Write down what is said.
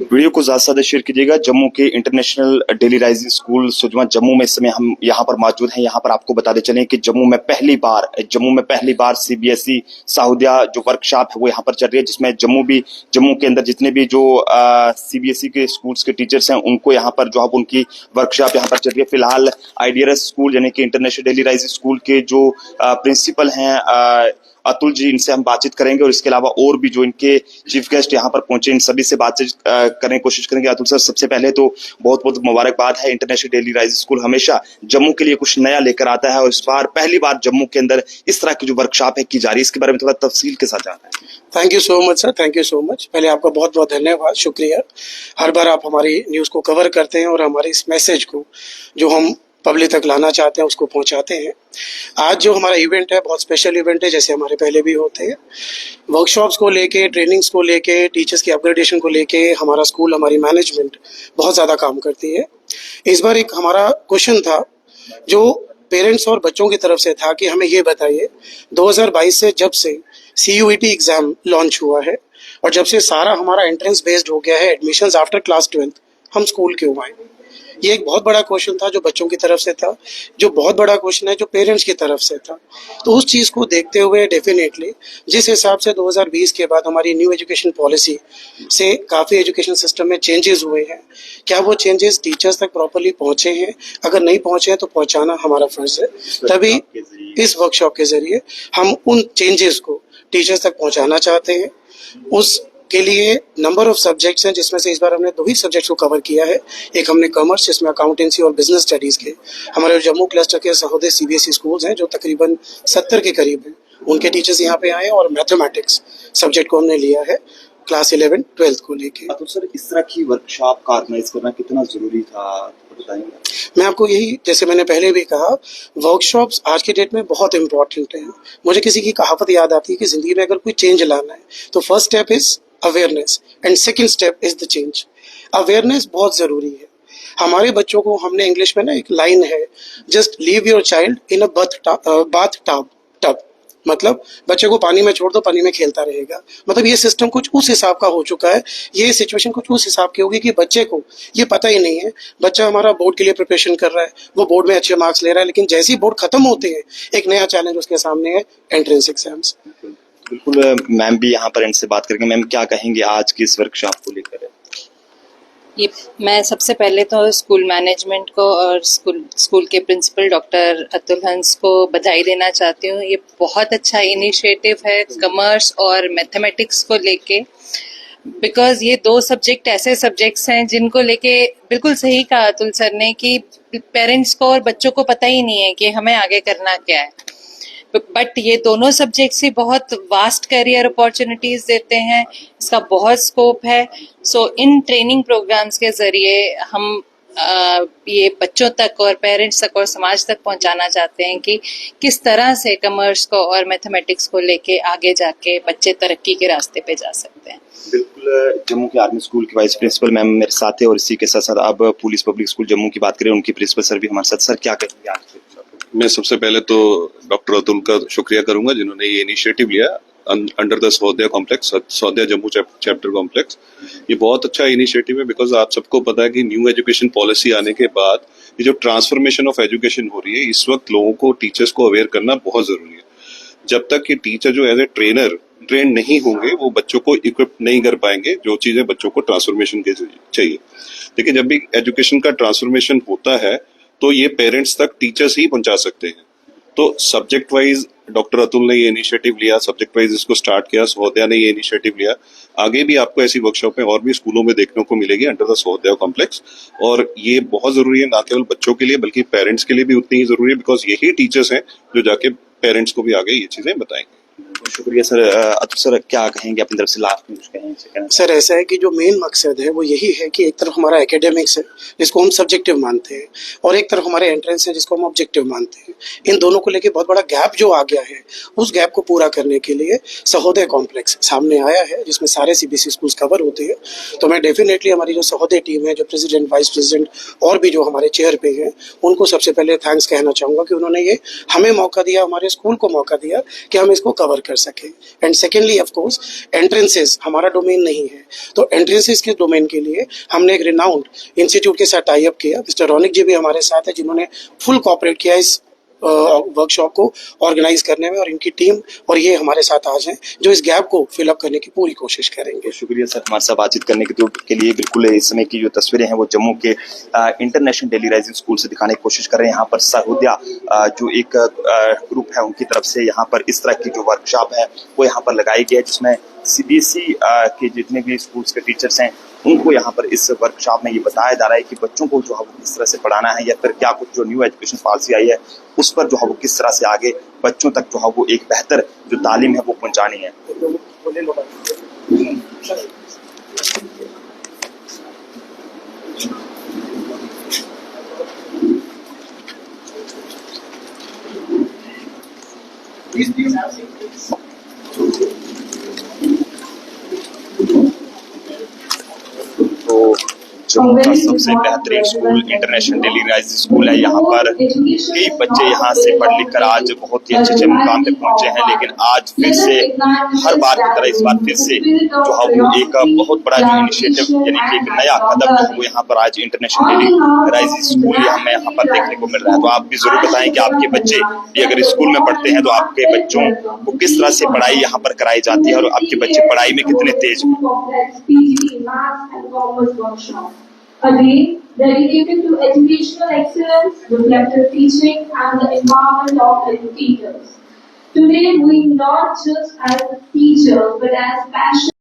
Video को ज्यादा से ज्यादा शेयर कीजिएगा। जम्मू के इंटरनेशनल डेली राइजिंग स्कूल सुजमा जम्मू में इस समय हम यहाँ पर मौजूद हैं। यहाँ पर आपको बताते चलें कि जम्मू में पहली बार सीबीएसई साहुदिया जो वर्कशॉप है वो यहाँ पर चल रही है, जिसमें जम्मू के अंदर जितने भी जो सीबीएसई के स्कूल्स के टीचर्स हैं उनको यहाँ पर जो है उनकी वर्कशॉप यहाँ पर चल रही है। फिलहाल आईडीआरएस स्कूल यानी कि इंटरनेशनल डेली राइजिंग स्कूल के जो प्रिंसिपल हैं अतुल जी, इनसे हम बातचीत करेंगे और इसके अलावा और भी जो इनके चीफ गेस्ट यहाँ पर पहुंचे इन सभी से बातचीत करने की कोशिश करेंगे। अतुल सर, सबसे पहले तो बहुत बहुत मुबारकबाद है। इंटरनेशनल डेली राइजिंग स्कूल हमेशा जम्मू के लिए कुछ नया लेकर आता है और इस बार पहली बार जम्मू के अंदर इस तरह की जो वर्कशॉप है की जा रही है, इसके बारे में थोड़ा तफसील के साथ जानना है। Thank you so much sir, thank you so much. पहले आपका बहुत बहुत धन्यवाद, शुक्रिया। हर बार आप हमारी न्यूज़ को कवर करते हैं और हमारे इस मैसेज को जो हम पब्लिक तक लाना चाहते हैं उसको पहुंचाते हैं। आज जो हमारा इवेंट है बहुत स्पेशल इवेंट है, जैसे हमारे पहले भी होते हैं। वर्कशॉप्स को लेके, ट्रेनिंग्स को लेके, टीचर्स की अपग्रेडेशन को लेके हमारा स्कूल, हमारी मैनेजमेंट बहुत ज़्यादा काम करती है। इस बार एक हमारा क्वेश्चन था जो पेरेंट्स और बच्चों की तरफ से था कि हमें ये बताइए 2022 से जब से CUET एग्ज़ाम लॉन्च हुआ है और जब से सारा हमारा एंट्रेंस बेस्ड हो गया है, एडमिशंस आफ्टर क्लास 12th, हम स्कूल क्यों आए? ये एक बहुत बड़ा क्वेश्चन था जो बच्चों की तरफ से था, जो बहुत बड़ा क्वेश्चन है जो पेरेंट्स की तरफ से था। तो उस चीज़ को देखते हुए डेफिनेटली जिस हिसाब से 2020 के बाद हमारी न्यू एजुकेशन पॉलिसी से काफ़ी एजुकेशन सिस्टम में चेंजेस हुए हैं, क्या वो चेंजेस टीचर्स तक प्रॉपरली पहुँचे हैं? अगर नहीं पहुँचे हैं तो पहुँचाना हमारा फर्ज है। तभी इस वर्कशॉप के ज़रिए हम उन चेंजेस को टीचर्स तक पहुँचाना चाहते हैं। उस के लिए नंबर ऑफ सब्जेक्ट्स हैं, जिसमें से इस बार हमने 2 ही सब्जेक्ट्स को कवर किया है। एक हमने कॉमर्स, जिसमें अकाउंटेंसी और बिजनेस स्टडीज़ के हमारे जम्मू क्लस्टर के सहोदय CBSE स्कूल्स हैं जो तकरीबन 70 के करीब हैं, उनके टीचर्स यहाँ पे आए और मैथमेटिक्स सब्जेक्ट को हमने लिया है क्लास 11, 12 को लेके। तो सर, इस तरह की वर्कशॉप का ऑर्गेनाइज करना कितना जरूरी था, बताएंगे? मैं आपको यही, जैसे मैंने पहले भी कहा, वर्कशॉप्स आज के डेट में बहुत इंपॉर्टेंट हैं। मुझे किसी की कहावत याद आती है कि जिंदगी में अगर कोई चेंज लाना है तो first step is awareness and second step is the change. Awareness बहुत ज़रूरी है। हमारे बच्चों को, हमने इंग्लिश में ना एक लाइन है, just leave your child in a bath tub, मतलब बच्चे को पानी में छोड़ दो, पानी में खेलता रहेगा। मतलब ये सिस्टम कुछ उस हिसाब का हो चुका है, ये सिचुएशन कुछ उस हिसाब की होगी कि बच्चे को ये पता ही नहीं है। बच्चा हमारा बोर्ड के लिए प्रिपरेशन कर रहा है, वो बोर्ड में अच्छे मार्क्स ले रहा है, लेकिन जैसे ही बोर्ड खत्म होते हैं एक नया चैलेंज उसके सामने है, एंट्रेंस एग्जाम्स। बिल्कुल, मैम भी यहाँ पर इनसे बात करेंगे। मैम, क्या कहेंगे आज की इस वर्कशॉप को लेकर? ये मैं सबसे पहले तो स्कूल मैनेजमेंट को और स्कूल के प्रिंसिपल डॉक्टर अतुल हंस को बधाई देना चाहती हूँ। ये बहुत अच्छा इनिशिएटिव है कॉमर्स और मैथमेटिक्स को लेके, बिकॉज ये 2 सब्जेक्ट ऐसे सब्जेक्ट्स हैं जिनको लेके बिल्कुल सही कहा अतुल सर ने कि पेरेंट्स को और बच्चों को पता ही नहीं है कि हमें आगे करना क्या है। बट ये दोनों सब्जेक्ट्स ही बहुत वास्ट करियर अपॉर्चुनिटीज देते हैं, इसका बहुत स्कोप है। सो इन ट्रेनिंग प्रोग्राम्स के जरिए हम ये बच्चों तक और पेरेंट्स तक और समाज तक पहुंचाना चाहते हैं कि किस तरह से कॉमर्स को और मैथमेटिक्स को लेके आगे जाके बच्चे तरक्की के रास्ते पे जा सकते हैं। बिल्कुल, जम्मू के आर्मी स्कूल के वाइस प्रिंसिपल मैम मेरे साथ है और इसी के साथ साथ अब पुलिस पब्लिक स्कूल जम्मू की बात करें, उनकी प्रिंसिपल सर भी हमारे साथ। सर, क्या कहेंगे आज? मैं सबसे पहले तो डॉक्टर अतुल का शुक्रिया करूंगा जिन्होंने ये इनिशिएटिव लिया अंडर द सौदिया कॉम्प्लेक्स, सौदिया जम्मू चैप्टर कॉम्प्लेक्स। ये बहुत अच्छा इनिशिएटिव है बिकॉज आप सबको पता है कि न्यू एजुकेशन पॉलिसी आने के बाद ये जो ट्रांसफॉर्मेशन ऑफ एजुकेशन हो रही है, इस वक्त लोगों को, टीचर्स को अवेयर करना बहुत जरूरी है। जब तक कि टीचर जो एज ए ट्रेन नहीं होंगे वो बच्चों को इक्विप नहीं कर पाएंगे जो चीजें बच्चों को ट्रांसफॉर्मेशन के चाहिए। लेकिन जब भी एजुकेशन का ट्रांसफॉर्मेशन होता है तो ये पेरेंट्स तक टीचर्स ही पहुंचा सकते हैं। तो सब्जेक्ट वाइज डॉक्टर अतुल ने ये इनिशिएटिव लिया, सब्जेक्ट वाइज इसको स्टार्ट किया, सहोदया ने ये इनिशिएटिव लिया। आगे भी आपको ऐसी वर्कशॉपें और भी स्कूलों में देखने को मिलेगी अंडर द सहोदया कॉम्प्लेक्स, और ये बहुत जरूरी है ना केवल बच्चों के लिए बल्कि पेरेंट्स के लिए भी उतनी ही जरूरी है बिकॉज यही टीचर्स हैं जो जाके पेरेंट्स को भी आगे ये चीजें बताएंगे। शुक्रिया सर। अतुल सर, क्या कहेंगे अपनी तरफ से लास्ट में? कुछ कहें सर, ऐसा है कि जो मेन मकसद है वो यही है कि एक तरफ हमारा एकेडमिक्स है जिसको हम सब्जेक्टिव मानते हैं और एक तरफ हमारे एंट्रेंस है जिसको हम ऑब्जेक्टिव मानते हैं। इन दोनों को लेके बहुत बड़ा गैप जो आ गया है, उस गैप को पूरा करने के लिए सहोदय कॉम्प्लेक्स सामने आया है जिसमें सारे CBSE स्कूल्स कवर होते हैं। तो मैं डेफिनेटली हमारी जो सहोदय टीम है, जो प्रेसिडेंट, वाइस प्रेसिडेंट और भी जो हमारे चेयर पे हैं, उनको सबसे पहले थैंक्स कहना चाहूँगा कि उन्होंने ये हमें मौका दिया, हमारे स्कूल को मौका दिया कि हम इसको कवर कर सके। And secondly of course entrances हमारा डोमेन नहीं है, तो एंट्रेंसेस के डोमेन के लिए हमने एक रिनाउंड इंस्टीट्यूट के साथ टाई अप किया। मिस्टर रौनिक जी भी हमारे साथ है, जिन्होंने फुल कोऑपरेट किया इस वर्कशॉप को ऑर्गेनाइज करने में, और इनकी टीम और ये हमारे साथ आज हैं जो इस गैप को फिलअप करने की पूरी कोशिश करेंगे। शुक्रिया सर हमारे साथ बातचीत करने के लिए। बिल्कुल इस समय की जो तस्वीरें हैं वो जम्मू के इंटरनेशनल डेली राइजिंग स्कूल से दिखाने की कोशिश कर रहे हैं। यहाँ पर सहूदिया जो एक ग्रुप है उनकी तरफ से यहाँ पर इस तरह की जो वर्कशॉप है वो यहाँ पर लगाई गई है, जिसमें सीबीएसई के जितने भी स्कूल्स के टीचर्स हैं उनको यहाँ पर इस वर्कशॉप में ये बताया जा रहा है कि बच्चों को जो है वो किस तरह से पढ़ाना है, या फिर क्या कुछ जो न्यू एजुकेशन पॉलिसी आई है उस पर जो है वो किस तरह से आगे बच्चों तक जो है वो एक बेहतर जो तालीम है वो पहुंचानी है। तो जम्मू का सबसे बेहतरीन school international daily rising school है। यहाँ पर कई बच्चे यहाँ से पढ़ लिख कर आज बहुत ही अच्छे अच्छे मुकाम पे पहुंचे हैं, लेकिन आज फिर से हर बार की तरह इस बार फिर से जो है वो एक बहुत बड़ा जो इनिशिएटिव यानी कि एक नया कदम जो है वो यहाँ पर आज इंटरनेशनल डेली राइजिंग स्कूल हमें यहाँ पर देखने को मिल रहा है। तो आप भी जरूर बताएं कि आपके बच्चे भी अगर स्कूल में पढ़ते हैं तो आपके बच्चों को किस तरह से पढ़ाई यहाँ पर कराई जाती है और आपके बच्चे पढ़ाई में कितने तेज हैं। A day dedicated to educational excellence, reflective teaching, and the empowerment of educators. Today, we not just as teachers, but as passionate